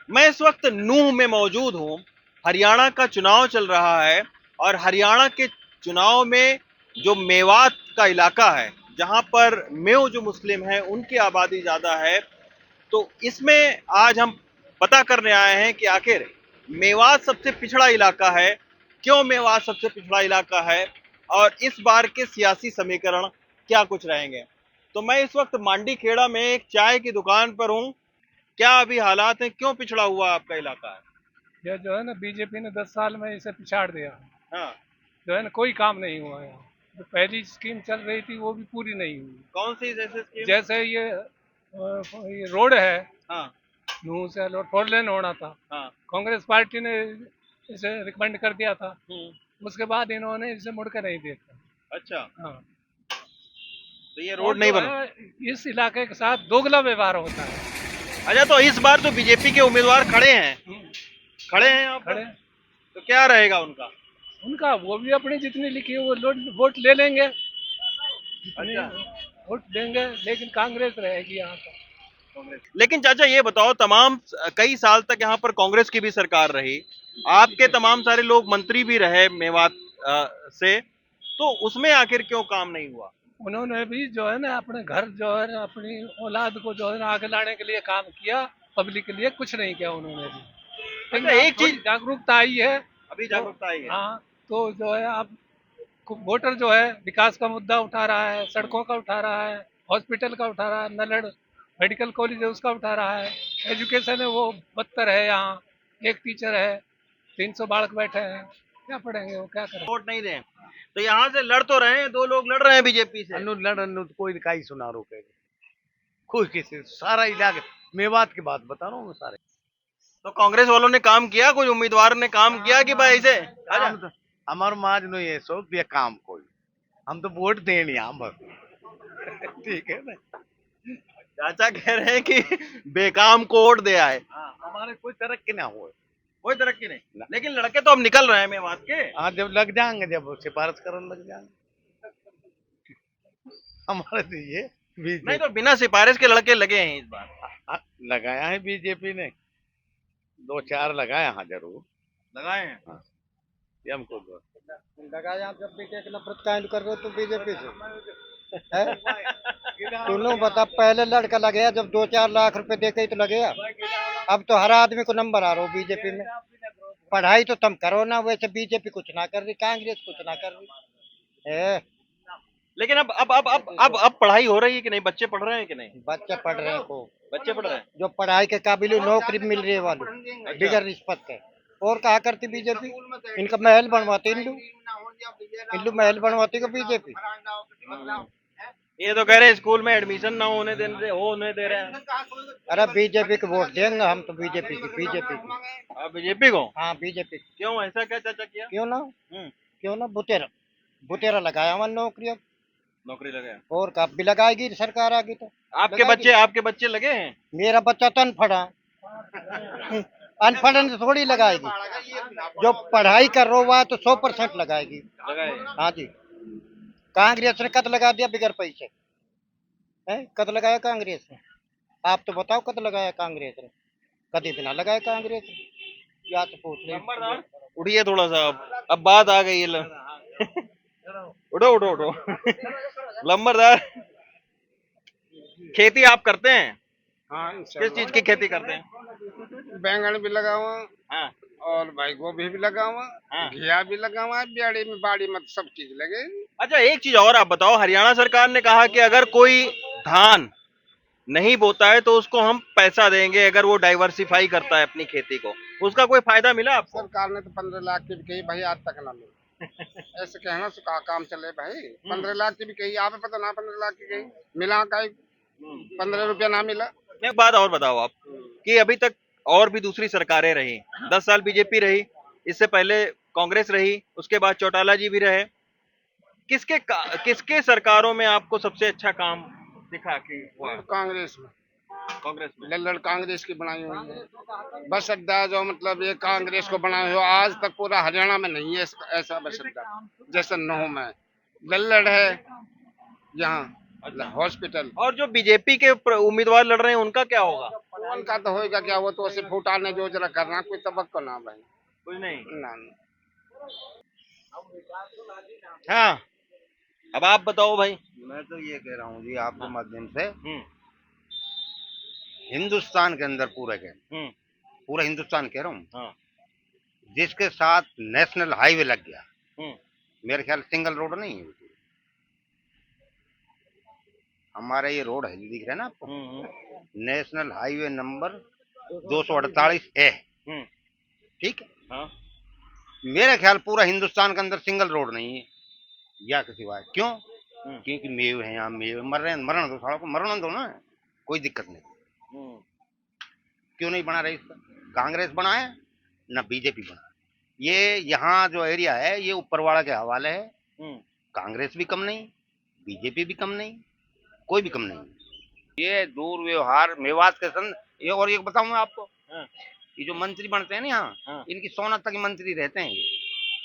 मैं इस वक्त नूह में मौजूद हूं। हरियाणा का चुनाव चल रहा है और हरियाणा के चुनाव में जो मेवात का इलाका है, जहां पर मेव जो मुस्लिम है उनकी आबादी ज्यादा है, तो इसमें आज हम पता करने आए हैं कि आखिर मेवात सबसे पिछड़ा इलाका है, क्यों मेवात सबसे पिछड़ा इलाका है और इस बार के सियासी समीकरण क्या कुछ रहेंगे। तो मैं इस वक्त मांडी खेड़ा में एक चाय की दुकान पर हूं। क्या अभी हालात हैं, क्यों पिछड़ा हुआ आपका इलाका है? ये जो है ना बीजेपी ने 10 साल में इसे पिछाड़ दिया। हाँ। जो है ना कोई काम नहीं हुआ है। जो पहली स्कीम चल रही थी वो भी पूरी नहीं हुई। कौन सी जैसे स्कीम? जैसे ये रोड है, हाँ। नूह से लोड 4 लेन होना था। हाँ। कांग्रेस पार्टी ने इसे रिकमेंड कर दिया था। हम्म। उसके बाद इन्होंने इसे मुड़ के नहीं देखा। अच्छा। हाँ। तो ये और रोड नहीं जो बना? है इस इलाके के साथ दोगला व्यवहार होता है। अच्छा, तो इस बार जो बीजेपी के उम्मीदवार खड़े हैं, खड़े हैं यहाँ पर, खड़े तो क्या रहेगा उनका? उनका वो भी अपनी जितनी लिखी है वो वोट ले लेंगे, जितनी अच्छा। वोट देंगे, लेकिन कांग्रेस रहेगी यहाँ पर। कांग्रेस। लेकिन चाचा ये बताओ, तमाम कई साल तक यहाँ पर कांग्रेस की भी सरकार रही, आपके तमाम सारे लोग मंत्री भी रहे मेवात से, तो उसमें आखिर क्यों काम नहीं हुआ? उन्होंने भी जो है ना अपने घर जो है ना अपनी औलाद को जो है ना आगे लाने के लिए काम किया। पब्लिक के लिए कुछ नहीं किया उन्होंने भी। अच्छा, लेकिन अब एक थोड़ी चीज। जागरूकता आई है। अभी तो जागरूकता आई है। हाँ, तो जो है अब वोटर जो है विकास का मुद्दा उठा रहा है, सड़कों का उठा रहा है, हॉस्पिटल का उठा रहा है, नलड़ मेडिकल कॉलेज है उसका उठा रहा है। एजुकेशन है वो बदतर है यहाँ। एक टीचर है, 300 बालक बैठे हैं, क्या पढ़ेंगे वो, क्या करें। वोट नहीं दें तो यहाँ से लड़ तो रहे हैं, दो लोग लड़ रहे हैं बीजेपी से। अनु लड़ अनु तो कोई का ही सुना रोकेगा, कोई किसी सारा इलाके मेवात की बात बता रहा हूँ मैं सारे। तो कांग्रेस वालों ने काम किया, कोई उम्मीदवार ने काम किया कि भाई ऐसे आजा? काम तो हमारे माज नो ये सो दिया काम कोई, हम तो वोट देनी हम बस। ठीक है ना। चाचा कह रहे हैं कि बेकाम को वोट दे आए। हाँ, हमारे कोई तरक्की ना हो कोई तरक्की नहीं। ना। लेकिन लड़के तो अब निकल रहे हैं मेवात के। हाँ जब लग जाएंगे, जब सिफारिश करने लग जाएंगे हमारे तो ये नहीं बीजेपी तो बिना सिफारिश के लड़के लगे हैं इस बार। लगाया है बीजेपी ने, 2-4 लगाया हाँ जरूर। लगाए हैं। हाँ, ये हमको लगाया आप जब बीजेपी की नफरत काहे कर रहे हो तुम बीजेपी से है? तू लोग बता, पहले लड़का लगे जब 2-4 लाख रुपए दे के ही तो लगे। अब तो हर आदमी को नंबर आ रहा हो बीजेपी में। पढ़ाई तो तुम करो ना, वैसे बीजेपी कुछ ना कर रही, कांग्रेस कुछ ना कर रही है। लेकिन अब पढ़ाई हो रही है कि नहीं? बच्चे पढ़ रहे हैं कि नहीं? बच्चे पढ़ रहे हैं को, बच्चे पढ़ रहे हैं। जो पढ़ाई के काबिल नौकरी मिल रही है वालों बिगड़ रिश्वत के। और कहा करती बीजेपी, इनका महल बनवाती इल्लू, इल्लू महल बनवाती को बीजेपी। ये तो कह रहे हैं स्कूल में एडमिशन ना होने दे रहे हैं। अरे बीजेपी को वोट देंगे हम तो, बीजेपी की, बीजेपी की। आप बीजेपी को? हाँ बीजेपी। क्यों, ऐसा क्या चाचा किया? क्यों ना, हम्म। क्यों ना, बुतेरा बुतेरा लगाया हमारी नौकरी अब। नौकरी लगे हैं। और कब भी लगाएगी सरकार आगे तो लगाएगी। आपके बच्चे लगे हैं? मेरा बच्चा तो अनपढ़ है। अनपढ़ ने थोड़ी लगाएगी, जो पढ़ाई कर रहा हुआ है तो 100% लगाएगी। लगाए। हाँ जी। कांग्रेस ने कद लगा दिया बिगर पैसे है, कद लगाया कांग्रेस ने। आप तो बताओ कद लगाया कांग्रेस ने? कभी भी ना लगाया कांग्रेस ने, या तो पूछ ले। नंबरदार उठिए थोड़ा सा, अब बात आ गई है। उठो उठो उठो। लंबरदार, खेती आप करते हैं? हाँ किस चीज की खेती करते हैं? बैंगन भी लगा हुआ, हाँ। और भाई गोभी भी लगा हुआ, हाँ। घिया भी लगा हुआ है, बाड़ी में बाड़ी में सब चीज लगे। अच्छा, एक चीज और आप बताओ, हरियाणा सरकार ने कहा कि अगर कोई धान नहीं बोता है तो उसको हम पैसा देंगे, अगर वो डाइवर्सिफाई करता है अपनी खेती को। उसका कोई फायदा मिला आपको? सरकार ने तो 15 लाख की भी कही भाई, आज तक ना मिला। ऐसे कहना से कहा काम चले भाई। 15 लाख की भी कही, आप पता ना 15 लाख की कही मिला का 15 रुपया ना मिला। एक बात और बताओ आप, कि अभी तक और भी दूसरी सरकारें रही, 10 साल बीजेपी रही, इससे पहले कांग्रेस रही, उसके बाद चौटाला जी भी रहे। किसके सरकारों में आपको सबसे अच्छा काम दिखा कि हुआ? कांग्रेस में, कांग्रेस में। लल्लड़ कांग्रेस की बनाई हुई है बस अड्डा, जो मतलब ये कांग्रेस को बनाए हो। आज तक पूरा हरियाणा में नहीं है ऐसा बस अड्डा जैसे नौ में लल्लड़ है यहाँ हॉस्पिटल। और जो बीजेपी के उम्मीदवार लड़ रहे हैं उनका क्या होगा? उनका तो होएगा क्या, वो तो ऐसे फूटाने जो जरा करना, कोई तबक्को ना भाई, कुछ नहीं। ना। हाँ, अब आप बताओ भाई। मैं तो ये कह रहा हूँ जी आपके माध्यम से, हम्म हिंदुस्तान के अंदर पूरे के हम्म पूरा हिंदुस्तान कह रहा हूँ, हाँ जिसके साथ नेशनल हाईवे लग गया, हम्म मेरे ख्याल सिंगल रोड नहीं है हमारा ये रोड है जो दिख रहा है ना आपको, नेशनल हाईवे नंबर 248 ए, हम्म ठीक है। हाँ मेरे ख्याल पूरा हिंदुस्तान के अंदर सिंगल रोड नहीं है या किसी बात, क्यों? क्योंकि मेव है यहाँ, मेव मर रहे हैं, मरण दो, सालों को मरण दो ना, कोई दिक्कत नहीं। क्यों नहीं बना रही इसका? कांग्रेस बनाए ना बीजेपी बना, ये यहाँ जो एरिया है ये ऊपरवाड़ा के हवाले है, कांग्रेस भी कम नहीं, बीजेपी भी कम नहीं, कोई भी कम नहीं। ये दुर्व्यवहार मेवात के संग, ये और एक बताऊं मैं आपको, ये जो मंत्री बनते हैं ना यहाँ, इनकी सोना तक मंत्री रहते हैं,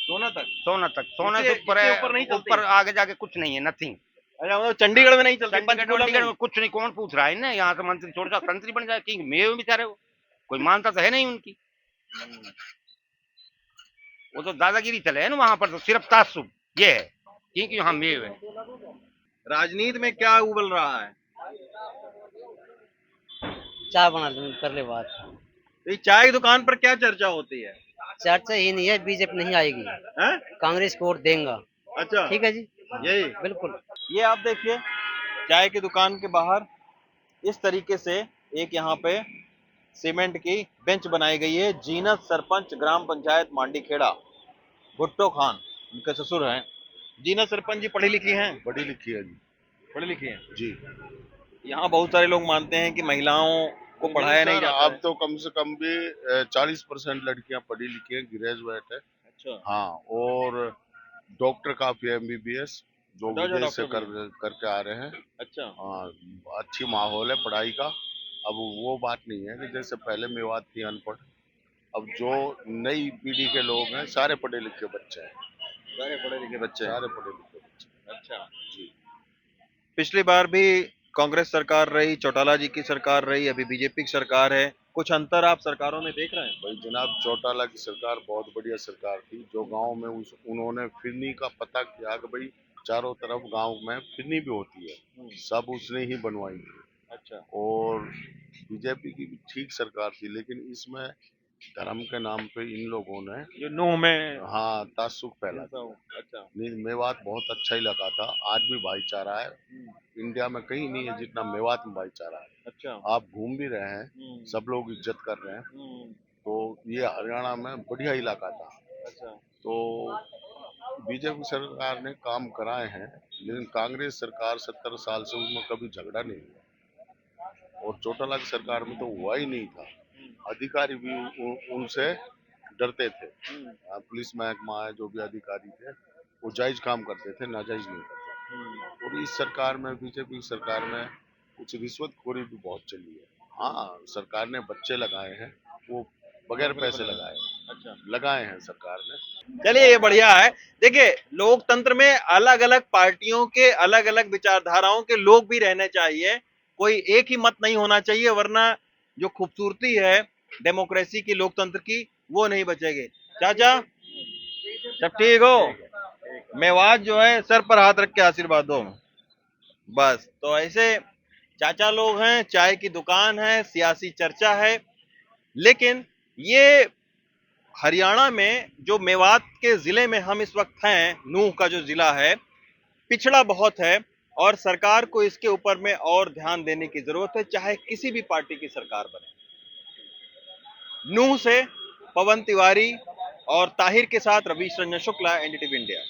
सोना तक, सोना से ऊपर है, ऊपर आगे जाके कुछ नहीं है, नथिंग। अच्छा, मतलब चंडीगढ़ में नहीं चलती, चंडीगढ़ में कुछ नहीं, कौन पूछ रहा है ना, यहाँ से मंत्री छोड़ सा मंत्री बन जाए, कि मेवे बेचारे वो कोई मानता तो है नहीं उनकी, वो तो दादागिरी चले है ना वहां पर, तो सिर्फ तासुब ये है क्योंकि यहाँ मेव है। राजनीति में क्या उबल रहा है? चाय बना कर ले बात। तो ये चाय की दुकान पर क्या चर्चा होती है? चर्चा ये नहीं है, बीजेपी नहीं आएगी, कांग्रेस को वोट देंगे। अच्छा, ठीक है जी, यही बिल्कुल। ये आप देखिए, चाय की दुकान के बाहर इस तरीके से एक यहाँ पे सीमेंट की बेंच बनाई गई है। जीनत सरपंच ग्राम पंचायत मांडीखेड़ा भुट्टो खान उनके ससुर हैं। जीनत सरपंच जी पढ़ी लिखी हैं? पढ़ी लिखी है जी। पढ़ी लिखी हैं जी। यहाँ बहुत सारे लोग मानते हैं कि महिलाओं को पढ़ाया नहीं जाता अब तो कम से कम भी 40% लड़कियां पढ़ी लिखी हैं, ग्रेजुएट है। अच्छा, हाँ, और डॉक्टर काफी है, MBBS जो विदेश से करके आ रहे हैं। अच्छा, हाँ, अच्छी माहौल है पढ़ाई का। अब वो बात नहीं है कि जैसे पहले मेवात थी अनपढ़, अब जो नई पीढ़ी के लोग हैं सारे पढ़े लिखे बच्चे हैं, सारे पढ़े लिखे बच्चे हैं। सारे पढ़े लिखे बच्चे। अच्छा जी। पिछली बार भी कांग्रेस सरकार रही, चौटाला जी की सरकार रही, अभी बीजेपी की सरकार है, कुछ अंतर आप सरकारों में देख रहे हैं? भाई जनाब, चौटाला की सरकार बहुत बढ़िया सरकार थी, जो गांव में उन्होंने फिरनी का पता किया कि भाई चारों तरफ गांव में फिरनी भी होती है, सब उसने ही बनवाई थी। अच्छा, और बीजेपी की भी ठीक सरकार थी, लेकिन इसमें धर्म के नाम पे इन लोगों ने जो नूह में हाँ तासुक फैला। अच्छा, नहीं, मेवात बहुत अच्छा इलाका था, आज भी भाईचारा है, इंडिया में कहीं नहीं है जितना मेवात में भाईचारा है। अच्छा, आप घूम भी रहे हैं, सब लोग इज्जत कर रहे हैं, तो ये हरियाणा में बढ़िया इलाका था। अच्छा, तो बीजेपी सरकार ने काम कराए हैं, लेकिन कांग्रेस सरकार 70 साल से उसमें कभी झगड़ा नहीं हुआ, और चौटाला की सरकार में तो हुआ ही नहीं था। अधिकारी भी उनसे डरते थे। पुलिस महकमा है, जो भी अधिकारी थे वो जायज काम करते थे, नाजायज नहीं करते। और इस सरकार में, बीजेपी सरकार में कुछ रिश्वतखोरी भी बहुत चली है। हाँ, सरकार ने बच्चे लगाए हैं, वो बगैर पैसे लगाए। अच्छा, लगाए हैं सरकार ने। चलिए ये बढ़िया है। देखिए, लोकतंत्र में अलग अलग पार्टियों के अलग अलग विचारधाराओं के लोग भी रहने चाहिए, कोई एक ही मत नहीं होना चाहिए, वरना जो खूबसूरती है डेमोक्रेसी की, लोकतंत्र की, वो नहीं बचेगी। चाचा सब ठीक हो? मेवात जो है सर पर हाथ रख के आशीर्वाद दो बस। तो ऐसे चाचा लोग हैं, चाय की दुकान है, सियासी चर्चा है, लेकिन ये हरियाणा में जो मेवात के जिले में हम इस वक्त हैं, नूह का जो जिला है, पिछड़ा बहुत है और सरकार को इसके ऊपर में और ध्यान देने की जरूरत है, चाहे किसी भी पार्टी की सरकार बने। नूह से पवन तिवारी और ताहिर के साथ रवीश रंजन शुक्ला, NDTV इंडिया।